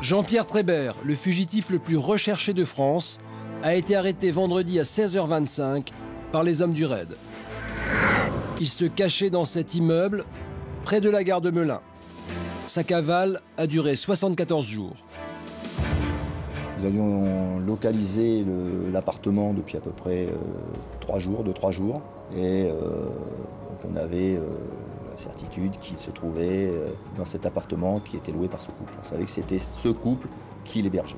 Jean-Pierre Trébert, le fugitif le plus recherché de France, a été arrêté vendredi à 16h25 par les hommes du raid. Il se cachait dans cet immeuble, près de la gare de Melun. Sa cavale a duré 74 jours. Nous avions localisé l'appartement depuis à peu près 3 jours. Et donc on avait la certitude qu'il se trouvait dans cet appartement qui était loué par ce couple. On savait que c'était ce couple qui l'hébergeait.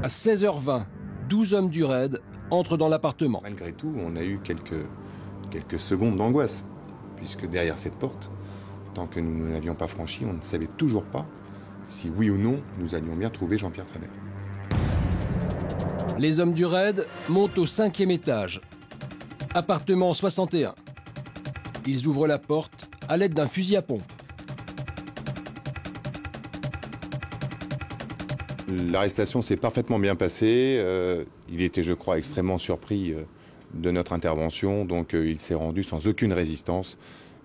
À 16h20, 12 hommes du raid entrent dans l'appartement. Malgré tout, on a eu quelques secondes d'angoisse, puisque derrière cette porte, tant que nous ne l'avions pas franchie, on ne savait toujours pas si oui ou non nous allions bien trouver Jean-Pierre Trébert. Les hommes du raid montent au 5e étage. Appartement 61. Ils ouvrent la porte à l'aide d'un fusil à pompe. L'arrestation s'est parfaitement bien passée. Il était, je crois, extrêmement surpris de notre intervention, donc il s'est rendu sans aucune résistance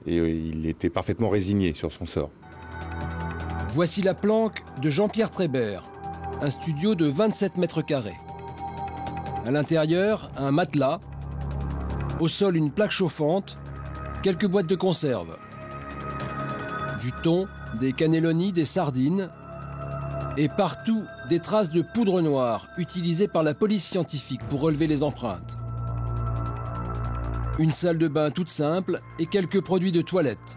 et il était parfaitement résigné sur son sort. Voici la planque de Jean-Pierre Trébert, un studio de 27 mètres carrés. À l'intérieur, un matelas, au sol une plaque chauffante, quelques boîtes de conserve, du thon, des cannellonis, des sardines, et partout des traces de poudre noire utilisées par la police scientifique pour relever les empreintes. Une salle de bain toute simple et quelques produits de toilette.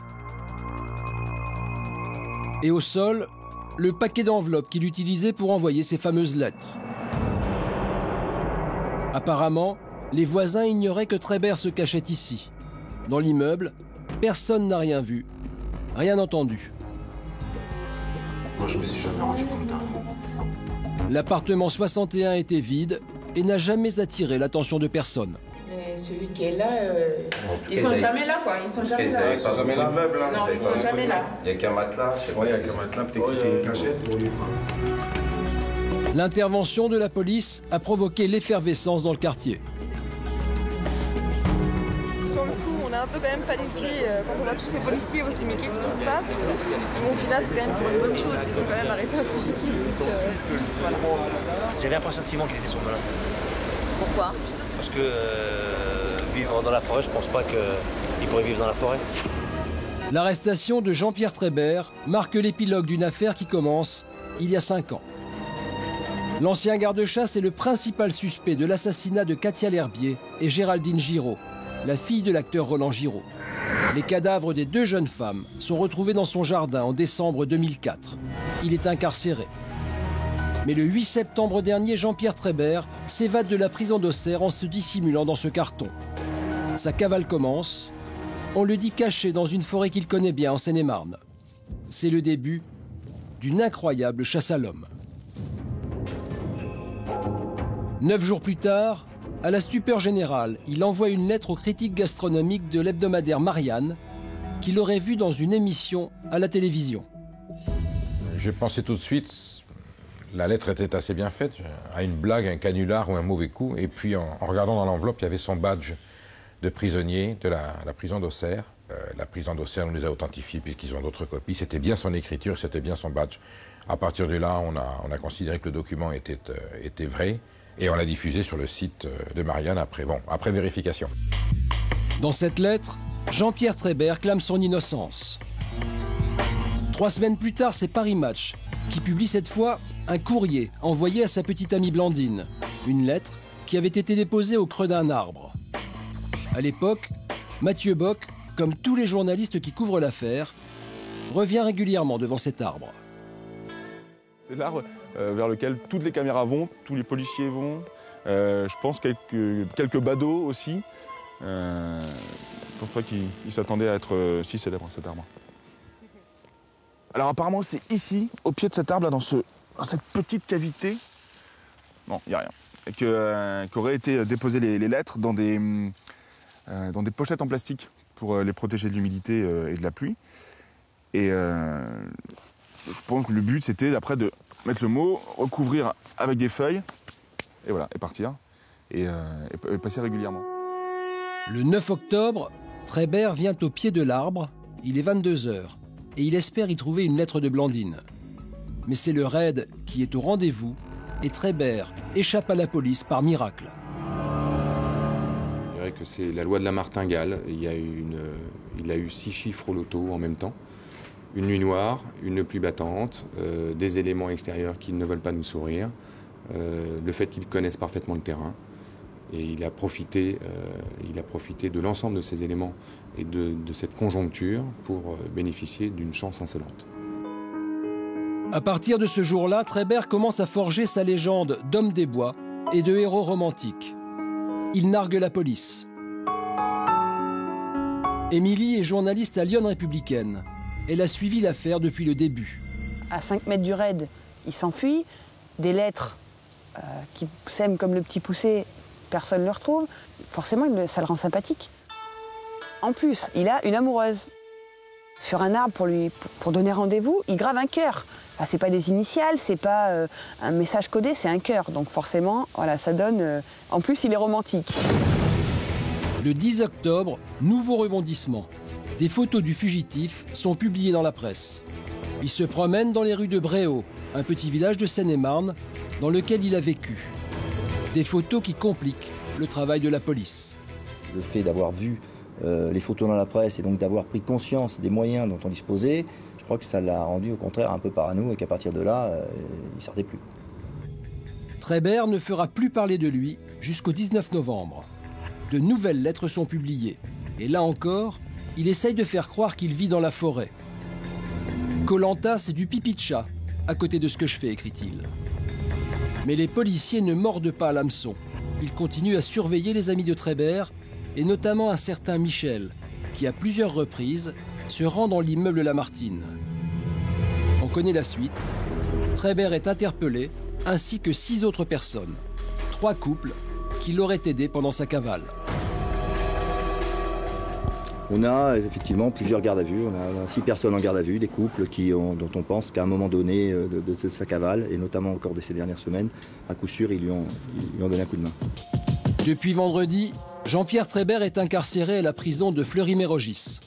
Et au sol, le paquet d'enveloppes qu'il utilisait pour envoyer ses fameuses lettres. Apparemment, les voisins ignoraient que Trébert se cachait ici. Dans l'immeuble, personne n'a rien vu, rien entendu. Moi, je me suis jamais rendu compte d'un. L'appartement 61 était vide et n'a jamais attiré l'attention de personne. Mais celui qui est là, ils sont jamais là, quoi. Ils sont jamais là. Ils sont jamais là. Meuble, hein. Non, ils sont jamais là. Il n'y a qu'un matelas. Il y a qu'un matelas. Peut-être que c'était une cachette pour lui. L'intervention de la police a provoqué l'effervescence dans le quartier. Sur le coup, on a un peu quand même paniqué quand on voit tous ces policiers aussi. Mais qu'est-ce qui se passe? Bon, au final, c'est quand même pour une bonne chose. Ils ont quand même arrêté un fugitif. Voilà. J'avais un pressentiment qu'il était sur là. Pourquoi? Parce que vivre dans la forêt, je pense pas qu'il pourrait vivre dans la forêt. L'arrestation de Jean-Pierre Trébert marque l'épilogue d'une affaire qui commence il y a 5 ans. L'ancien garde-chasse est le principal suspect de l'assassinat de Katia L'Herbier et Géraldine Giraud, la fille de l'acteur Roland Giraud. Les cadavres des 2 jeunes femmes sont retrouvés dans son jardin en décembre 2004. Il est incarcéré. Mais le 8 septembre dernier, Jean-Pierre Trébert s'évade de la prison d'Auxerre en se dissimulant dans ce carton. Sa cavale commence. On le dit caché dans une forêt qu'il connaît bien en Seine-et-Marne. C'est le début d'une incroyable chasse à l'homme. 9 jours plus tard, à la stupeur générale, il envoie une lettre aux critiques gastronomiques de l'hebdomadaire Marianne, qu'il aurait vu dans une émission à la télévision. J'ai pensé tout de suite, la lettre était assez bien faite, à une blague, un canular ou un mauvais coup. Et puis en regardant dans l'enveloppe, il y avait son badge de prisonnier de la prison d'Auxerre. La prison d'Auxerre nous les a authentifiés puisqu'ils ont d'autres copies. C'était bien son écriture, c'était bien son badge. À partir de là, on a considéré que le document était vrai. Et on l'a diffusé sur le site de Marianne après vérification. Dans cette lettre, Jean-Pierre Trébert clame son innocence. 3 semaines plus tard, c'est Paris Match qui publie cette fois un courrier envoyé à sa petite amie Blandine. Une lettre qui avait été déposée au creux d'un arbre. À l'époque, Mathieu Bock, comme tous les journalistes qui couvrent l'affaire, revient régulièrement devant cet arbre. C'est l'arbre vers lequel toutes les caméras vont, tous les policiers vont. Je pense quelques badauds aussi. Je ne pense pas qu'ils s'attendaient à être si célèbres, cet arbre. Alors apparemment, c'est ici, au pied de cet arbre, là, dans cette petite cavité. Non, il n'y a rien. Qu'auraient été déposées les lettres dans des pochettes en plastique pour les protéger de l'humidité et de la pluie. Et je pense que le but, c'était d'après de mettre le mot, recouvrir avec des feuilles, et voilà, et partir, et passer régulièrement. Le 9 octobre, Trébert vient au pied de l'arbre, il est 22h, et il espère y trouver une lettre de Blandine. Mais c'est le raid qui est au rendez-vous et Trébert échappe à la police par miracle. Je dirais que c'est la loi de la martingale. Il a eu 6 chiffres au loto en même temps. Une nuit noire, une pluie battante, des éléments extérieurs qui ne veulent pas nous sourire, le fait qu'ils connaissent parfaitement le terrain. Et il a profité de l'ensemble de ces éléments et de cette conjoncture pour bénéficier d'une chance insolente. À partir de ce jour-là, Trébert commence à forger sa légende d'homme des bois et de héros romantique. Il nargue la police. Émilie est journaliste à Lyon Républicaine. Elle a suivi l'affaire depuis le début. À 5 mètres du raid, il s'enfuit. Des lettres qui sèment comme le petit poussé, personne ne le retrouve. Forcément, ça le rend sympathique. En plus, il a une amoureuse. Sur un arbre, pour donner rendez-vous, il grave un cœur. Ah, c'est pas des initiales, c'est pas un message codé, c'est un cœur. Donc forcément, voilà, ça donne... En plus, il est romantique. Le 10 octobre, nouveau rebondissement. Des photos du fugitif sont publiées dans la presse. Il se promène dans les rues de Bréau, un petit village de Seine-et-Marne, dans lequel il a vécu. Des photos qui compliquent le travail de la police. Le fait d'avoir vu les photos dans la presse et donc d'avoir pris conscience des moyens dont on disposait, je crois que ça l'a rendu au contraire un peu parano et qu'à partir de là, il ne sortait plus. Trébert ne fera plus parler de lui jusqu'au 19 novembre. De nouvelles lettres sont publiées. Et là encore, il essaye de faire croire qu'il vit dans la forêt. Koh-Lanta, c'est du pipi de chat, à côté de ce que je fais, écrit-il. Mais les policiers ne mordent pas à l'hameçon. Ils continuent à surveiller les amis de Trébert, et notamment un certain Michel, qui à plusieurs reprises se rend dans l'immeuble Lamartine. On connaît la suite. Trébert est interpellé, ainsi que 6 autres personnes. 3 couples qui l'auraient aidé pendant sa cavale. On a effectivement plusieurs gardes à vue. On a 6 personnes en garde à vue, des couples dont on pense qu'à un moment donné de sa cavale, et notamment au cours de ces dernières semaines, à coup sûr, ils lui ont donné un coup de main. Depuis vendredi, Jean-Pierre Trébert est incarcéré à la prison de Fleury-Mérogis.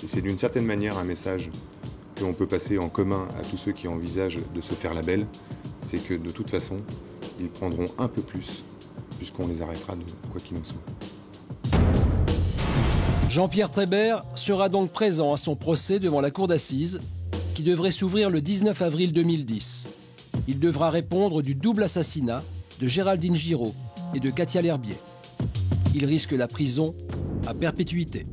C'est d'une certaine manière un message que l'on peut passer en commun à tous ceux qui envisagent de se faire la belle. C'est que de toute façon, ils prendront un peu plus, puisqu'on les arrêtera de quoi qu'il en soit. Jean-Pierre Trébert sera donc présent à son procès devant la cour d'assises, qui devrait s'ouvrir le 19 avril 2010. Il devra répondre du double assassinat de Géraldine Giraud et de Katia L'Herbier. Il risque la prison à perpétuité.